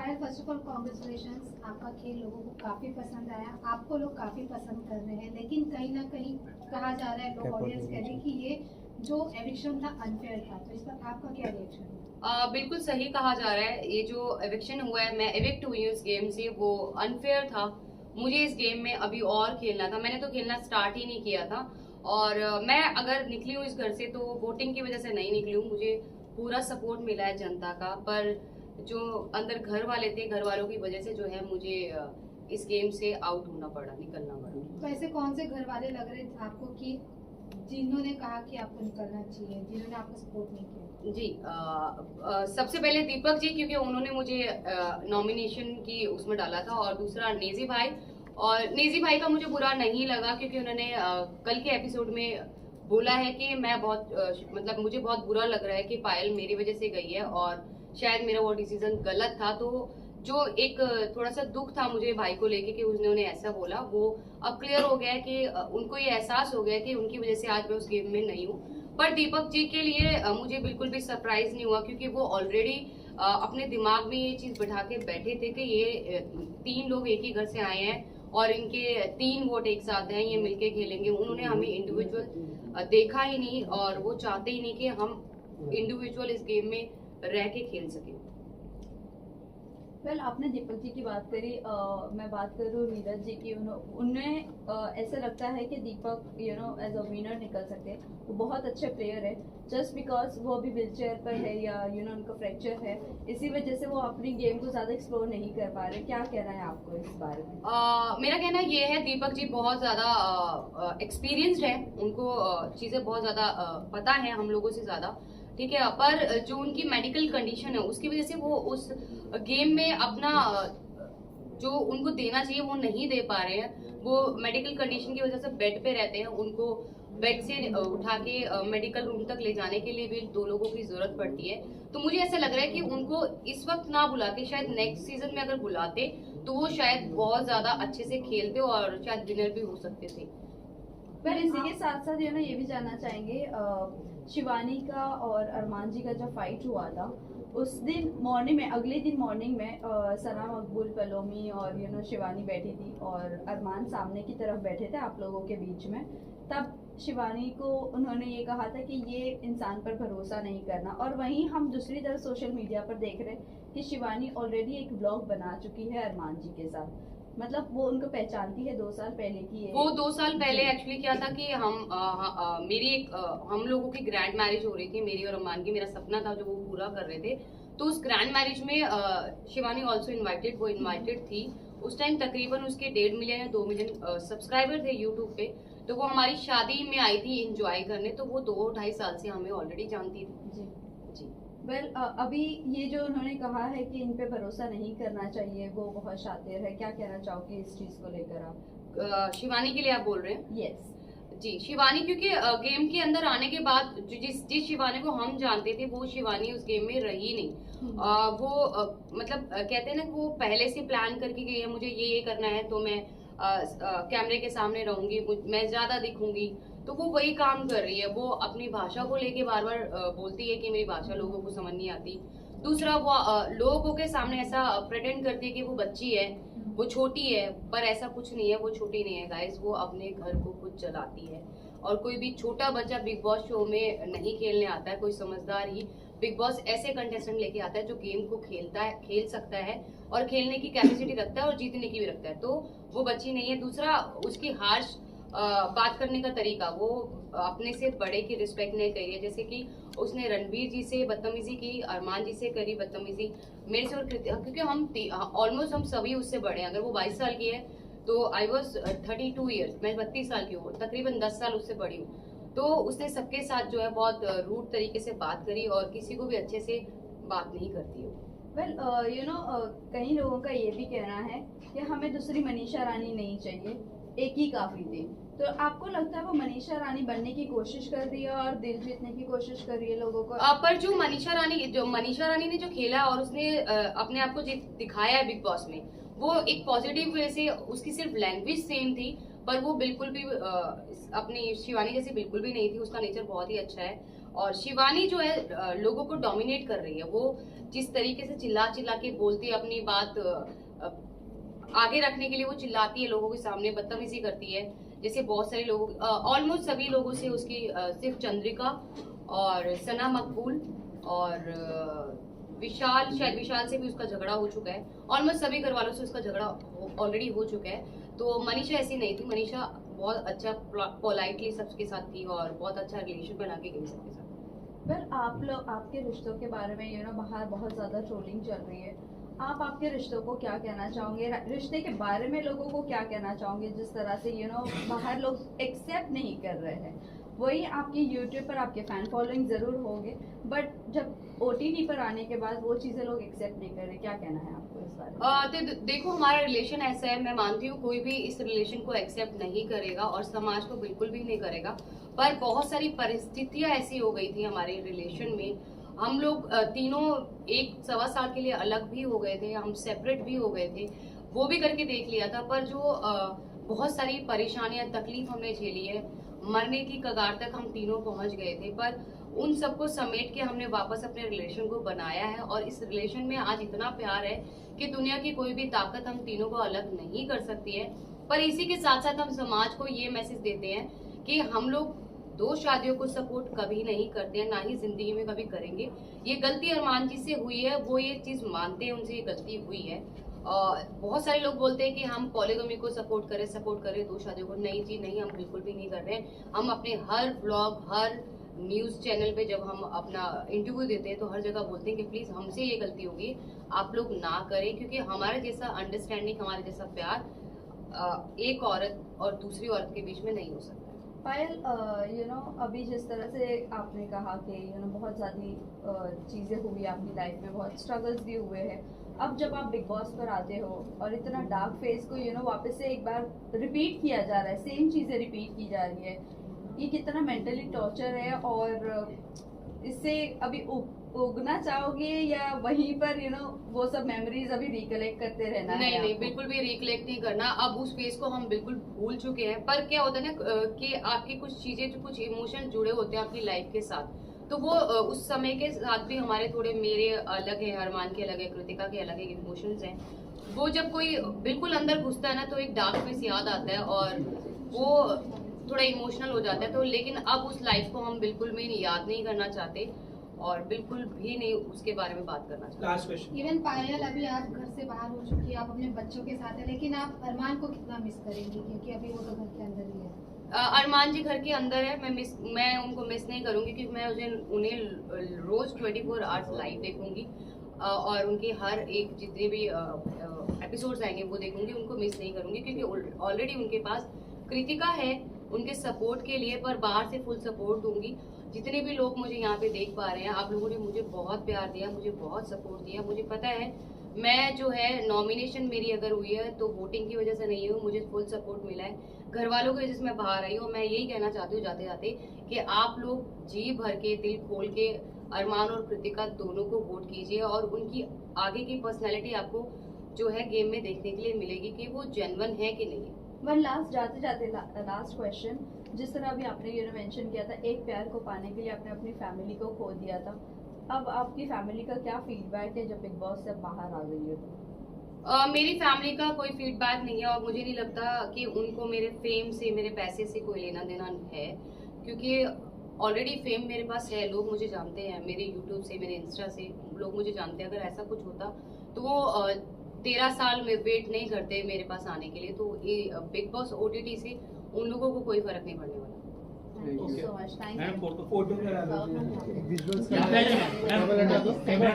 Payal, first of all congratulations, आपका खेल लोगों को काफी पसंद आया, आपको लोग काफी पसंद कर रहे हैं, लेकिन कहीं ना कहीं कहा जा रहा है, लोग ऑडियंस कह रहे हैं कि ये जो एविक्शन था अनफेयर था, तो इस पर आपका क्या रिएक्शन है? बिल्कुल सही कहा जा रहा है। ये जो एविक्शन हुआ है, मैं एविक्ट हुई हूँ इस गेम से, वो अनफेयर था। मुझे इस गेम में अभी और खेलना था, मैंने तो खेलना स्टार्ट ही नहीं किया था। और मैं अगर निकली हूँ इस घर से तो वोटिंग की वजह से नहीं निकली हूँ। मुझे पूरा सपोर्ट मिला है जनता का, पर जो अंदर घर वाले थे, घर वालों की वजह से जो है मुझे इस गेम से आउट होना पड़ा, निकलना पड़ा। तो ऐसे कौन से घर वाले लग रहे थे आपको कि जिन्होंने कहा कि आपको निकलना चाहिए, जिन्होंने आपको सपोर्ट नहीं किया? जी, सबसे पहले दीपक जी, क्योंकि उन्होंने मुझे नॉमिनेशन की उसमें डाला था, और दूसरा नेजी भाई। और नेजी भाई का मुझे बुरा नहीं लगा, क्योंकि उन्होंने कल के एपिसोड में बोला है कि मैं बहुत मतलब मुझे बहुत बुरा लग रहा है कि पायल मेरी वजह से गई है, और शायद मेरा वो डिसीजन गलत था। तो जो एक थोड़ा सा दुख था मुझे भाई को लेके कि उन्होंने ऐसा बोला, वो अब क्लियर हो गया है कि उनको ये एहसास हो गया कि उनकी वजह से आज मैं उस गेम में नहीं हूँ। पर दीपक जी के लिए मुझे बिल्कुल भी सरप्राइज नहीं हुआ, क्योंकि वो ऑलरेडी अपने दिमाग में ये चीज बैठा के बैठे थे कि ये 3 लोग एक ही घर से आए हैं और इनके 3 वोट एक साथ हैं, ये मिलके खेलेंगे। उन्होंने हमें इंडिविजुअल देखा ही नहीं, और वो चाहते ही नहीं कि हम इंडिविजुअल इस गेम में रह के खेल सके। वेल आपने दीपक जी की बात करी, मैं बात करूँ नीरज जी की। उन्हें ऐसा लगता है कि दीपक एज अ विनर निकल सकते हैं। वो बहुत अच्छे प्लेयर है, जस्ट बिकॉज वो अभी व्हील चेयर पर है या उनका फ्रैक्चर है, इसी वजह से वो अपनी गेम को ज़्यादा एक्सप्लोर नहीं कर पा रहे। क्या कहना है आपको इस बारे में? मेरा कहना ये है, दीपक जी बहुत ज़्यादा एक्सपीरियंस्ड है, उनको चीज़ें बहुत ज़्यादा पता है हम लोगों से ज़्यादा, ठीक है। पर जो उनकी मेडिकल कंडीशन है उसकी वजह से वो उस गेम में अपना जो उनको देना चाहिए वो नहीं दे पा रहे हैं। वो मेडिकल कंडीशन की वजह से बेड पे रहते हैं, उनको बेड से उठा के मेडिकल रूम तक ले जाने के लिए भी 2 लोगों की जरूरत पड़ती है। तो मुझे ऐसा लग रहा है कि उनको इस वक्त ना बुला के शायद नेक्स्ट सीजन में अगर बुलाते तो वो शायद बहुत ज्यादा अच्छे से खेलते और शायद विनर भी हो सकते थे। पर इसी के साथ साथ ये भी जानना चाहेंगे, शिवानी का और अरमान जी का जब फाइट हुआ था उस दिन मॉर्निंग में, अगले दिन मॉर्निंग में सना मकबूल, पलोमी और शिवानी बैठी थी और अरमान सामने की तरफ बैठे थे आप लोगों के बीच में। तब शिवानी को उन्होंने ये कहा था कि ये इंसान पर भरोसा नहीं करना, और वहीं हम दूसरी तरफ सोशल मीडिया पर देख रहे कि शिवानी ऑलरेडी एक ब्लॉग बना चुकी है अरमान जी के साथ। मतलब वो उनको पहचानती है 2 साल पहले की है। वो 2 साल पहले एक्चुअली क्या था कि हम लोगों की ग्रैंड मैरिज हो रही थी, मेरी और अम्मान की। मेरा सपना था जो वो पूरा कर रहे थे, तो उस ग्रैंड मैरिज में शिवानी ऑल्सो इन्वाइटेड, वो इन्वाइटेड थी। उस टाइम तकरीबन उसके 1.5 मिलियन या 2 मिलियन सब्सक्राइबर थे यूट्यूब पे। तो वो हमारी शादी में आई थी एंजॉय करने, तो वो 2-2.5 साल से हमें ऑलरेडी जानती थी। जी। वेल अभी ये जो उन्होंने कहा है कि इन पे भरोसा नहीं करना चाहिए, वो बहुत शातिर है, क्या कहना चाहोगे इस चीज को लेकर आप? शिवानी के लिए आप बोल रहे हैं? यस जी, शिवानी, क्योंकि गेम के अंदर आने के बाद जिस शिवानी को हम जानते थे वो शिवानी उस गेम में रही नहीं। वो मतलब कहते हैं ना, वो पहले से प्लान करके गई है, मुझे ये करना है तो मैं कैमरे के सामने रहूंगी, मैं ज्यादा दिखूंगी, तो वो वही काम कर रही है। वो अपनी भाषा को लेके बार बार बोलती है कि मेरी भाषा लोगों को समझ नहीं आती। दूसरा, वो लोगों के सामने ऐसा प्रेटेंड करती है कि वो बच्ची है, वो छोटी है, पर ऐसा कुछ नहीं है, वो छोटी नहीं है गाइस, वो अपने घर को खुद चलाती है। और कोई भी छोटा बच्चा बिग बॉस शो में नहीं खेलने आता है, कोई समझदार ही बिग बॉस ऐसे कंटेस्टेंट लेके आता है जो गेम को खेल सकता है और खेलने की कैपेसिटी रखता है और जीतने की भी रखता है, तो वो बच्ची नहीं है। दूसरा, उसकी हार्श बात करने का तरीका, वो अपने से बड़े की रिस्पेक्ट नहीं करी है, जैसे कि उसने रणवीर जी से बदतमीजी की, अरमान जी से करी बदतमीजी, मेरे से और क्योंकि हम ऑलमोस्ट हम सभी उससे बड़े हैं। अगर वो 22 साल की है तो आई वॉज 32 ईयर्स, मैं 32 साल की हूँ, तकरीबन 10 साल उससे बड़ी हूँ। तो उसने सबके साथ जो है बहुत रूड तरीके से बात करी और किसी को भी अच्छे से बात नहीं करती है। वेल कई लोगों का ये भी कहना है कि हमें दूसरी मनीषा रानी नहीं चाहिए, एक ही काफी थी। तो आपको लगता है वो मनीषा रानी बनने की कोशिश कर रही है और दिल जीतने की कोशिश कर रही है लोगों को? पर जो मनीषा रानी ने जो खेला और उसने अपने आप को दिखाया है बिग बॉस में, वो एक पॉजिटिव वे से, उसकी सिर्फ लैंग्वेज सेम थी, पर वो बिल्कुल भी अपनी शिवानी जैसी बिल्कुल भी नहीं थी। उसका नेचर बहुत ही अच्छा है और शिवानी जो है लोगों को डोमिनेट कर रही है। वो जिस तरीके से चिल्ला चिल्ला के बोलती है अपनी बात आगे रखने के लिए, वो चिल्लाती है लोगों के सामने, बदतमीजी करती है। जैसे बहुत सारे लोग, ऑलमोस्ट सभी लोगों से उसकी सिर्फ चंद्रिका और सना मकबूल और विशाल, शायद विशाल से भी उसका झगड़ा हो चुका है। ऑलमोस्ट सभी घर वालों से उसका झगड़ा ऑलरेडी हो चुका है। तो मनीषा ऐसी नहीं थी, मनीषा बहुत अच्छा पोलाइटली सबके साथ थी और बहुत अच्छा रिलेशन बना के गई सबके साथ। पर आप लोग, आपके रिश्तों के बारे में बाहर बहुत ज्यादा ट्रोलिंग चल रही है, आप आपके रिश्तों को क्या कहना चाहोगे? रिश्ते के बारे में लोगों को क्या कहना चाहोगे जिस तरह से बाहर लोग एक्सेप्ट नहीं कर रहे हैं? वही आपकी यूट्यूब पर आपके फैन फॉलोइंग जरूर होंगे, बट जब OTT पर आने के बाद वो चीजें लोग एक्सेप्ट नहीं कर रहे, क्या कहना है आपको इस बारे में? देखो, हमारा रिलेशन ऐसा है, मैं मानती हूँ कोई भी इस रिलेशन को एक्सेप्ट नहीं करेगा और समाज को बिल्कुल भी नहीं करेगा। पर बहुत सारी परिस्थितियां ऐसी हो गई थी हमारे रिलेशन में, हम लोग तीनों 1-1.25 साल के लिए अलग भी हो गए थे, हम सेपरेट भी हो गए थे, वो भी करके देख लिया था। पर जो बहुत सारी परेशानियां, तकलीफ हमने झेली है, मरने की कगार तक हम तीनों पहुंच गए थे, पर उन सबको समेट के हमने वापस अपने रिलेशन को बनाया है। और इस रिलेशन में आज इतना प्यार है कि दुनिया की कोई भी ताकत हम तीनों को अलग नहीं कर सकती है। पर इसी के साथ साथ हम समाज को ये मैसेज देते हैं कि हम लोग 2 शादियों को सपोर्ट कभी नहीं करते हैं, ना ही जिंदगी में कभी करेंगे। ये गलती अरमान जी से हुई है, वो ये चीज मानते हैं, उनसे ये गलती हुई है। बहुत सारे लोग बोलते हैं कि हम पॉलीगमी को सपोर्ट करें 2 शादियों को। नहीं जी, नहीं, हम बिल्कुल भी नहीं कर रहे हैं। हम अपने हर व्लॉग, हर न्यूज चैनल पे जब हम अपना इंटरव्यू देते हैं तो हर जगह बोलते हैं कि प्लीज हमसे ये गलती होगी, आप लोग ना करें, क्योंकि हमारे जैसा अंडरस्टैंडिंग, हमारे जैसा प्यार एक औरत और दूसरी औरत के बीच में नहीं हो सकता। पायल, अभी जिस तरह से आपने कहा कि बहुत ज़्यादा चीज़ें हुई आपकी लाइफ में, बहुत स्ट्रगल्स भी हुए हैं, अब जब आप बिग बॉस पर आते हो और इतना डार्क फेस को वापस से एक बार रिपीट किया जा रहा है, सेम चीज़ें रिपीट की जा रही है, ये कितना मेंटली टॉर्चर है? और इससे अभी उगना चाहोगे या वहीं पर वो सब मेमोरीज अभी रिकलेक्ट करते रहना? नहीं, बिल्कुल भी रिकलेक्ट नहीं करना। अब उस फेज को हम बिल्कुल भूल चुके हैं। पर क्या होता है ना कि आपकी कुछ चीजें, जो कुछ इमोशन जुड़े होते हैं आपकी लाइफ के साथ, तो वो उस समय के साथ भी हमारे थोड़े, मेरे अलग है, अरमान के अलग है, कृतिका के अलग है इमोशंस हैं। वो जब कोई बिल्कुल अंदर घुसता है ना तो एक डार्क फेस याद आता है और वो थोड़ा इमोशनल हो जाता है। तो लेकिन अब उस लाइफ को हम बिल्कुल भी याद नहीं करना चाहते और बिल्कुल भी नहीं उसके बारे में बात करना चाहते। Last question. इवन पायल, अभी आप घर से बाहर हो चुकी है, आप अपने बच्चों के साथ है, लेकिन आप अरमान को कितना मिस करेंगी? क्योंकि अभी वो तो घर के अंदर ही है। अरमान जी घर के अंदर है, मैं उनको मिस नहीं करूंगी, क्योंकि मैं उन्हें रोज 24 आवर्स लाइव देखूंगी और उनके हर एक जितने भी एपिसोड्स आएंगे वो देखूंगी, उनको मिस नहीं करूंगी, क्योंकि ऑलरेडी उनके पास कृतिका है उनके सपोर्ट के लिए, पर बाहर से फुल सपोर्ट दूंगी। जितने भी लोग मुझे यहाँ पे देख पा रहे हैं, आप लोगों ने मुझे बहुत प्यार दिया, मुझे बहुत सपोर्ट दिया। मुझे पता है मैं जो है, नॉमिनेशन मेरी अगर हुई है तो वोटिंग की वजह से नहीं हुई, मुझे फुल सपोर्ट मिला है घर वालों की वजह से मैं बाहर आई हूँ। मैं यही कहना चाहती हूँ जाते जाते कि आप लोग जी भर के, दिल खोल के अरमान और कृतिका दोनों को वोट कीजिए और उनकी आगे की पर्सनैलिटी आपको जो है गेम में देखने के लिए मिलेगी कि वो जेन्युइन है कि नहीं है। वन लास्ट, जाते जाते लास्ट क्वेश्चन, जिस तरह अभी आपने मेंशन किया था, एक प्यार को पाने के लिए आपने अपनी फैमिली को खो दिया था, अब आपकी फैमिली का क्या फीडबैक है जब बिग बॉस से बाहर आ गई हो? मेरी फैमिली का कोई फीडबैक नहीं है और मुझे नहीं लगता कि उनको मेरे फेम से, मेरे पैसे से कोई लेना देना है, क्योंकि ऑलरेडी फेम मेरे पास है, लोग मुझे जानते हैं, मेरे यूट्यूब से, मेरे इंस्टा से लोग मुझे जानते हैं। अगर ऐसा कुछ होता तो वो 13 साल में वेट नहीं करते मेरे पास आने के लिए। तो ये बिग बॉस OTT से उन लोगों को कोई फर्क नहीं पड़ने वाला। Thank you so much. Thank ma'am you. Photo करा दो। Visuals camera